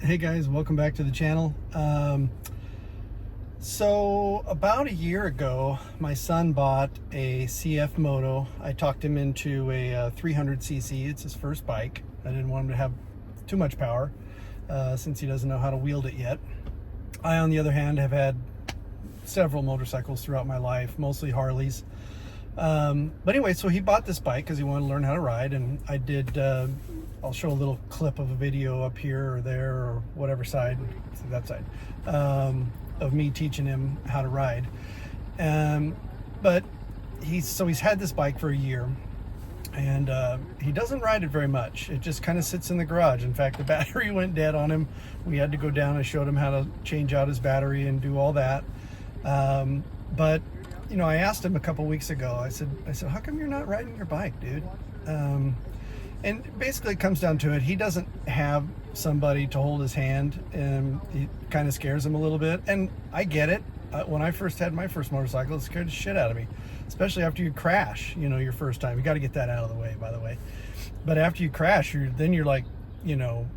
Hey guys, welcome back to the channel. So about a year ago, my son bought a CF Moto. I talked him into a 300cc. It's his first bike. I didn't want him to have too much power since he doesn't know how to wield it yet. I, on the other hand, have had several motorcycles throughout my life, mostly Harleys. But anyway, so he bought this bike because he wanted to learn how to ride, and I did. I'll show a little clip of a video up here or there or whatever side, that side, of me teaching him how to ride. But he's had this bike for a year, and he doesn't ride it very much. It just kind of sits in the garage. In fact, the battery went dead on him. We had to go down. I showed him how to change out his battery and do all that. But you know, I asked him a couple weeks ago. I said, how come you're not riding your bike, dude? And basically it comes down to it. He doesn't have somebody to hold his hand, and it kind of scares him a little bit. And I get it. When I first had my first motorcycle, it scared the shit out of me, especially after you crash, you know, your first time. You got to get that out of the way, by the way. But after you crash, you're like, you know,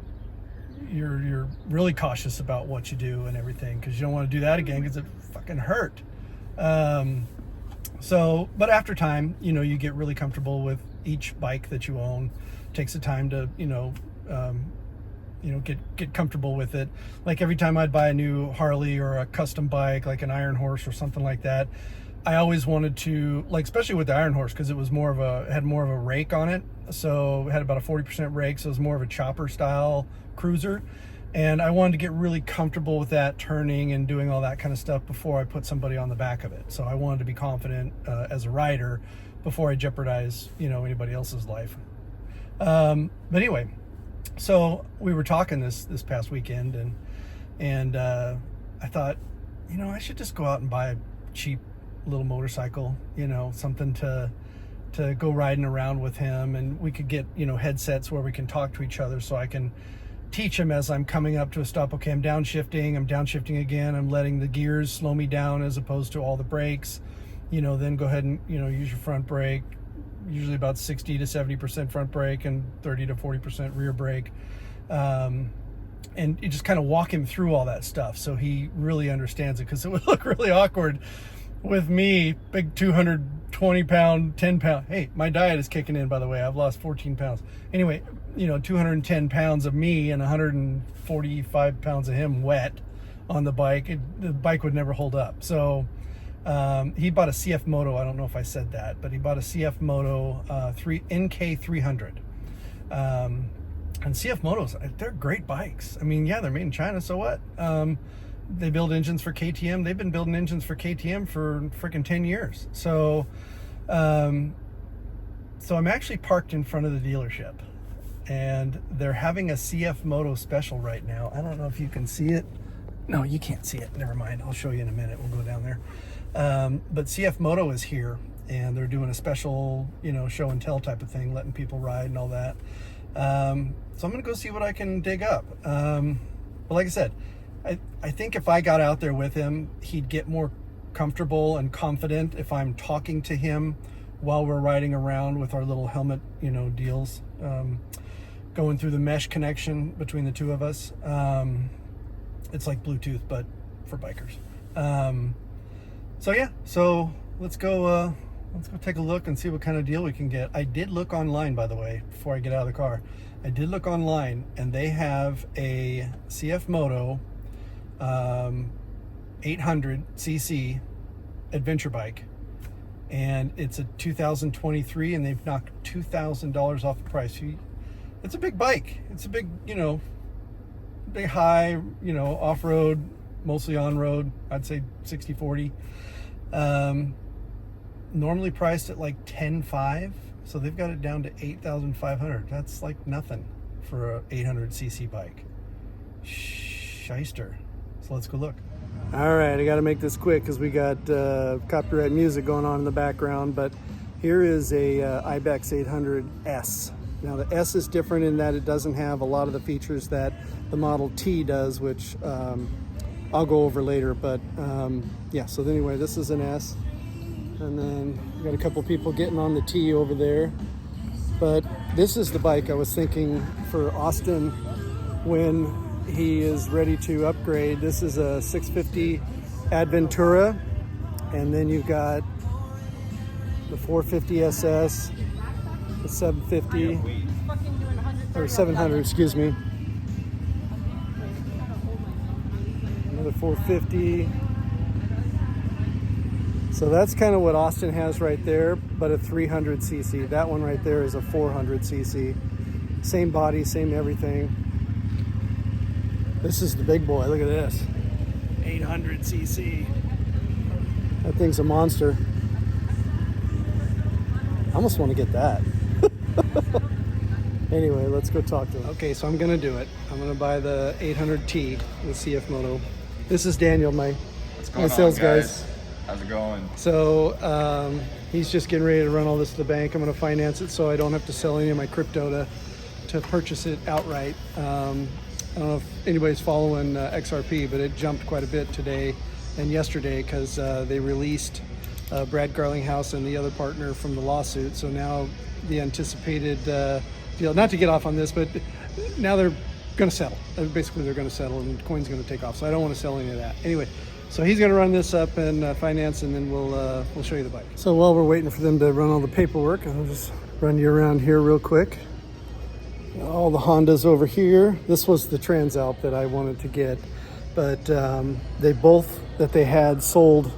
you're really cautious about what you do and everything, because you don't want to do that again because it fucking hurt. But after time, you know, you get really comfortable with each bike that you own. It takes the time to, get comfortable with it. Like every time I'd buy a new Harley or a custom bike, like an Iron Horse or something like that, I always wanted to, like, especially with the Iron Horse, because it was had more of a rake on it. So it had about a 40% rake. So it was more of a chopper style cruiser. And I wanted to get really comfortable with that, turning and doing all that kind of stuff before I put somebody on the back of it. So I wanted to be confident as a rider before I jeopardize, anybody else's life. But anyway, so we were talking this past weekend, and I thought, I should just go out and buy a cheap little motorcycle, something to go riding around with him, and we could get, headsets where we can talk to each other, so I can teach him as I'm coming up to a stop. Okay, I'm downshifting again. I'm letting the gears slow me down as opposed to all the brakes. Then go ahead and, use your front brake, usually about 60 to 70% front brake and 30 to 40% rear brake. And you just kind of walk him through all that stuff so he really understands it, because it would look really awkward with me, big 220 pound, 10 pound. Hey, my diet is kicking in, by the way. I've lost 14 pounds. Anyway, 210 pounds of me and 145 pounds of him wet on the bike. The bike would never hold up. So he bought a CF Moto. I don't know if I said that, but he bought a CF Moto NK300. And CF Motos, they're great bikes. I mean, yeah, they're made in China, so what? They build engines for KTM. They've been building engines for KTM for freaking 10 years. So I'm actually parked in front of the dealership, and they're having a CF Moto special right now. I don't know if you can see it. No, you can't see it. Never mind. I'll show you in a minute. We'll go down there. But CF Moto is here, and they're doing a special, show and tell type of thing, letting people ride and all that. So I'm going to go see what I can dig up. But like I said, I think if I got out there with him, he'd get more comfortable and confident if I'm talking to him while we're riding around with our little helmet, deals, going through the mesh connection between the two of us. It's like Bluetooth, but for bikers. So let's go take a look and see what kind of deal we can get. I did look online, by the way, before I get out of the car. I did look online, and they have a CF Moto 800cc adventure bike, and it's a 2023, and they've knocked $2,000 off the price. It's a big bike. It's a big, big high, off-road, mostly on-road. I'd say 60-40. Normally priced at like $10,500, so they've got it down to $8,500. That's like nothing for a 800cc bike. Shyster. So let's go look. All right, I got to make this quick because we got copyright music going on in the background. But here is a Ibex 800S. Now the S is different in that it doesn't have a lot of the features that the Model T does, which I'll go over later. But yeah, so anyway, this is an S. And then we got a couple people getting on the T over there. But this is the bike I was thinking for Austin when he is ready to upgrade. This is a 650 Adventura, and then you've got the 450 SS, the 750, or 700, excuse me. Another 450. So that's kind of what Austin has right there, but a 300cc. That one right there is a 400cc. Same body, same everything. This is the big boy. Look at this. 800cc. That thing's a monster. I almost want to get that. Anyway, let's go talk to him. Okay, so I'm going to do it. I'm going to buy the 800T, the CF Moto. This is Daniel, my sales guys. How's it going? So he's just getting ready to run all this to the bank. I'm going to finance it so I don't have to sell any of my crypto to purchase it outright. I don't know if anybody's following XRP, but it jumped quite a bit today and yesterday because they released Brad Garlinghouse and the other partner from the lawsuit. So now the anticipated deal, not to get off on this, but now they're going to settle. Basically, they're going to settle and coin's going to take off. So I don't want to sell any of that. Anyway, so he's going to run this up and finance, and then we'll show you the bike. So while we're waiting for them to run all the paperwork, I'll just run you around here real quick. All the Hondas over here. This was the Transalp that I wanted to get, but they both that they had sold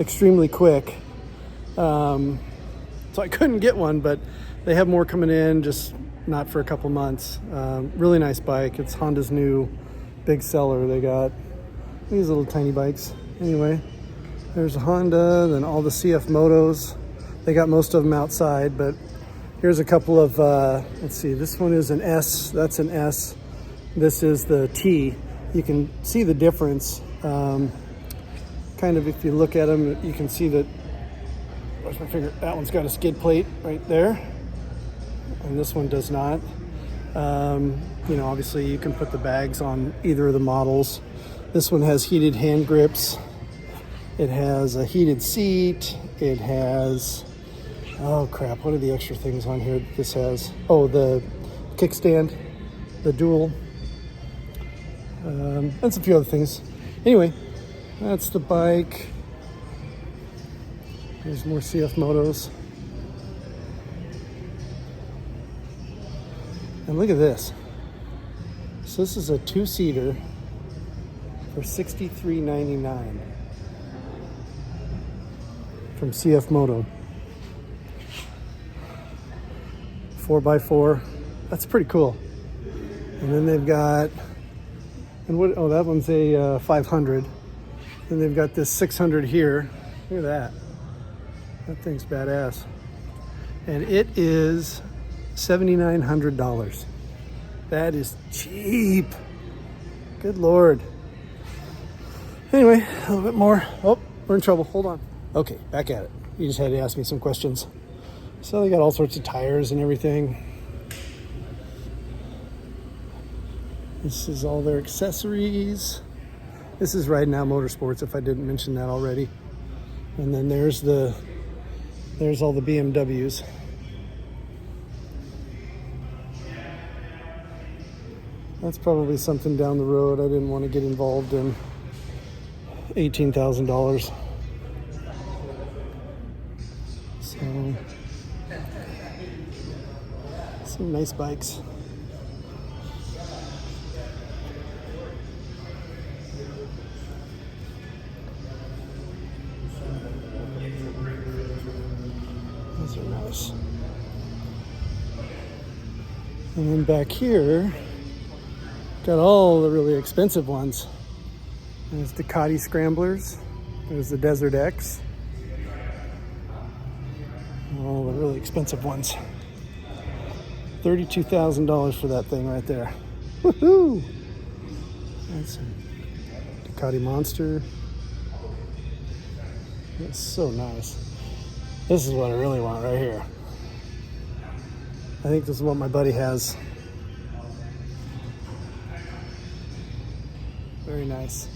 extremely quick. So I couldn't get one, but they have more coming in, just not for a couple months. Really nice bike. It's Honda's new big seller. They got these little tiny bikes. Anyway, there's a Honda, then all the CF Motos. They got most of them outside, but here's a couple of, let's see, this one is an S, that's an S. This is the T. You can see the difference. Kind of, if you look at them, you can see that, where's my finger? That one's got a skid plate right there, and this one does not. You know, obviously you can put the bags on either of the models. This one has heated hand grips. It has a heated seat. It has, oh crap, what are the extra things on here that this has? Oh, the kickstand, the dual, and a few other things. Anyway, that's the bike. There's more CF Motos. And look at this. So this is a two-seater for $63.99 from CF Moto. 4x4. That's pretty cool. And then they've got, and what? Oh, that one's a 500. Then they've got this 600 here. Look at that. That thing's badass. And it is $7,900. That is cheap. Good Lord. Anyway, a little bit more. Oh, we're in trouble. Hold on. Okay, back at it. You just had to ask me some questions. So they got all sorts of tires and everything. This is all their accessories. This is Riding Out Motorsports, if I didn't mention that already. And then there's all the BMWs. That's probably something down the road. I didn't want to get involved in $18,000. So, some nice bikes. Those are nice. And then back here, got all the really expensive ones. There's Ducati Scramblers. There's the Desert X. All the really expensive ones. $32,000 for that thing right there. Woohoo! That's a Ducati Monster. That's so nice. This is what I really want right here. I think this is what my buddy has. Very nice.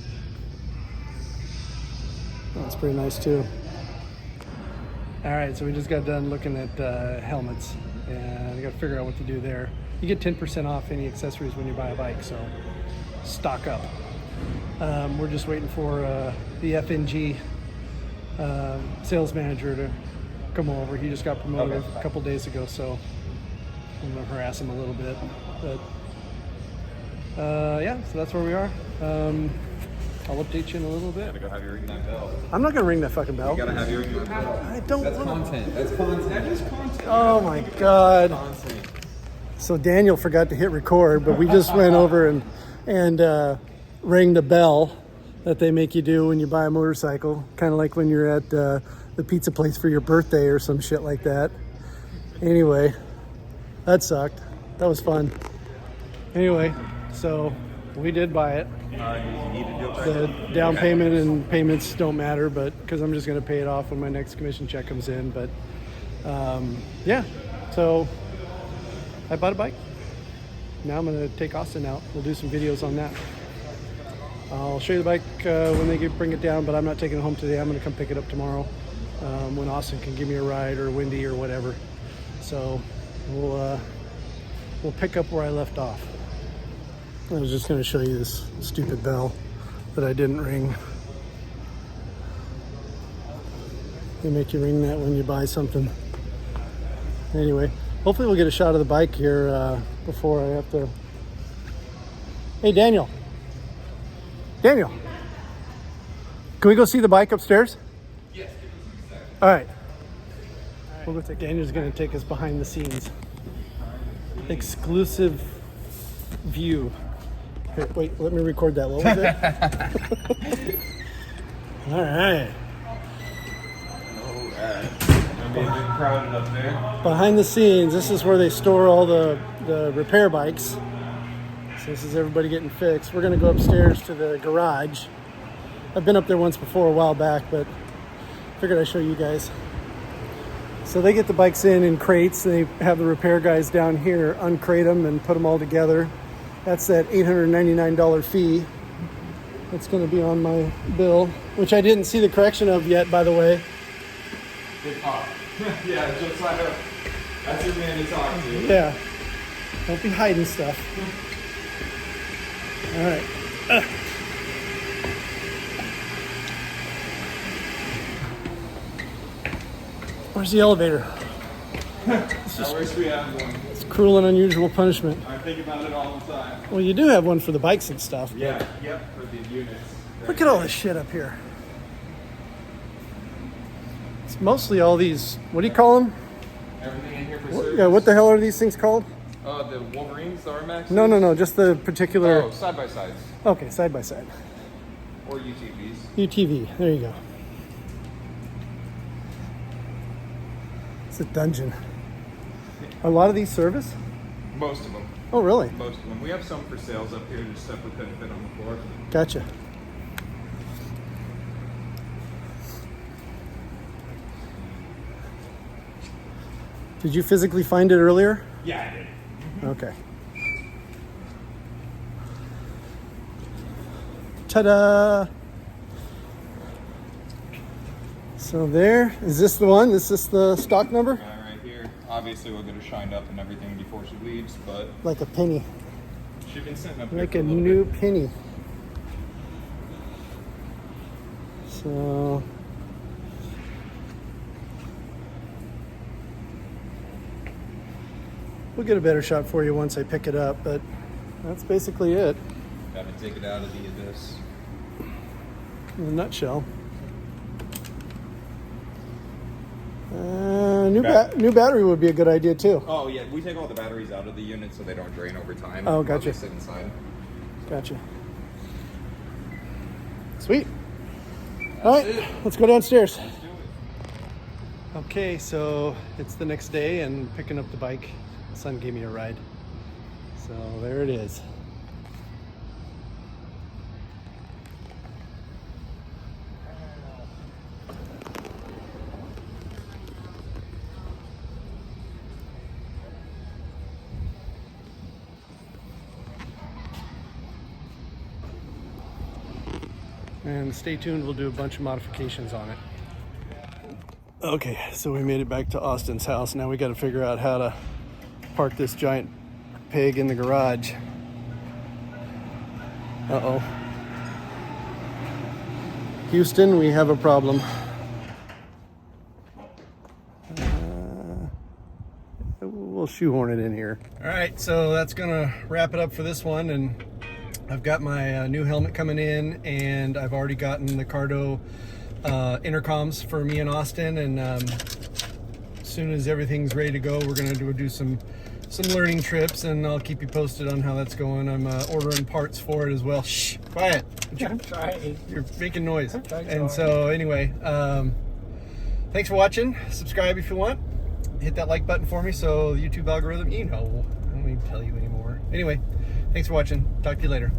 That's pretty nice too. All right, so we just got done looking at helmets, and I got to figure out what to do there. You get 10% off any accessories when you buy a bike, so stock up. We're just waiting for the FNG sales manager to come over. He just got promoted a couple days ago, so I'm gonna harass him a little bit. But yeah, so that's where we are. I'll update you in a little bit. Gotta go have you ring that bell. I'm not gonna ring that fucking bell. You gotta have you ring that bell. I don't. That's content. That's content. That is content. Oh my god. Content. So Daniel forgot to hit record, but we just went over and rang the bell that they make you do when you buy a motorcycle, kind of like when you're at the pizza place for your birthday or some shit like that. Anyway, that sucked. That was fun. Anyway, so we did buy it. The down payment and payments don't matter, but because I'm just going to pay it off when my next commission check comes in. But yeah, so I bought a bike. Now I'm going to take Austin out. We'll do some videos on that. I'll show you the bike when they bring it down, but I'm not taking it home today. I'm going to come pick it up tomorrow when Austin can give me a ride, or Wendy, or whatever. So we'll pick up where I left off. I was just going to show you this stupid bell that I didn't ring. They make you ring that when you buy something. Anyway, hopefully we'll get a shot of the bike here before I have to... Hey, Daniel. Daniel. Can we go see the bike upstairs? Yes. All right. We'll go take... Daniel's going to take us behind the scenes. Exclusive view. Here, wait, let me record that. What was it? All right. Gonna be a bit crowded up there. Behind the scenes, this is where they store all the repair bikes. So this is everybody getting fixed. We're going to go upstairs to the garage. I've been up there once before a while back, but figured I'd show you guys. So they get the bikes in crates. They have the repair guys down here uncrate them and put them all together. That's that $899 fee. That's going to be on my bill, which I didn't see the correction of yet, by the way. Good talk. Yeah, just like that's your man to talk to. Yeah. Don't be hiding stuff. All right. Where's the elevator? I wish we had one. It's cruel and unusual punishment. I think about it all the time. Well, you do have one for the bikes and stuff. Yeah, yep, for the units. Look at all this shit up here. It's mostly all these, what do you call them? Everything in here for service. Yeah, what the hell are these things called? The Wolverines, the RMAX? No, just the particular... Oh, side-by-sides. Okay, side by side. Or UTVs. UTV, there you go. It's a dungeon. A lot of these service? Most of them. Oh, really? Most of them. We have some for sales up here, just stuff we couldn't fit on the floor. Gotcha. Did you physically find it earlier? Yeah, I did. Okay. Ta-da! So there, is this the one? Is this the stock number? Right here. Obviously, we'll get her shined up and everything before she leaves, but Like a penny. she's been sitting up here Like for a little new bit. penny. So... we'll get a better shot for you once I pick it up, but that's basically it Gotta take it out of the abyss. in a nutshell. New battery would be a good idea too. Oh yeah, we take all the batteries out of the unit so they don't drain over time. Oh, while gotcha. they sit inside. Gotcha. Sweet. All right, let's go downstairs. Let's do it. Okay, so it's the next day and picking up the bike. Son gave me a ride. So there it is. And stay tuned, we'll do a bunch of modifications on it. Okay, so we made it back to Austin's house. Now we got to figure out how to park this giant pig in the garage. Uh-oh. Houston, we have a problem. We'll shoehorn it in here. All right, so that's gonna wrap it up for this one. And I've got my new helmet coming in, and I've already gotten the Cardo intercoms for me and Austin. And as soon as everything's ready to go, we're gonna do some learning trips, and I'll keep you posted on how that's going. I'm ordering parts for it as well. Shh, quiet. I'm trying. You're making noise. I'm trying And so hard. so anyway, thanks for watching. Subscribe if you want. Hit that like button for me so the YouTube algorithm, I don't need to tell you anymore. Anyway, thanks for watching. Talk to you later.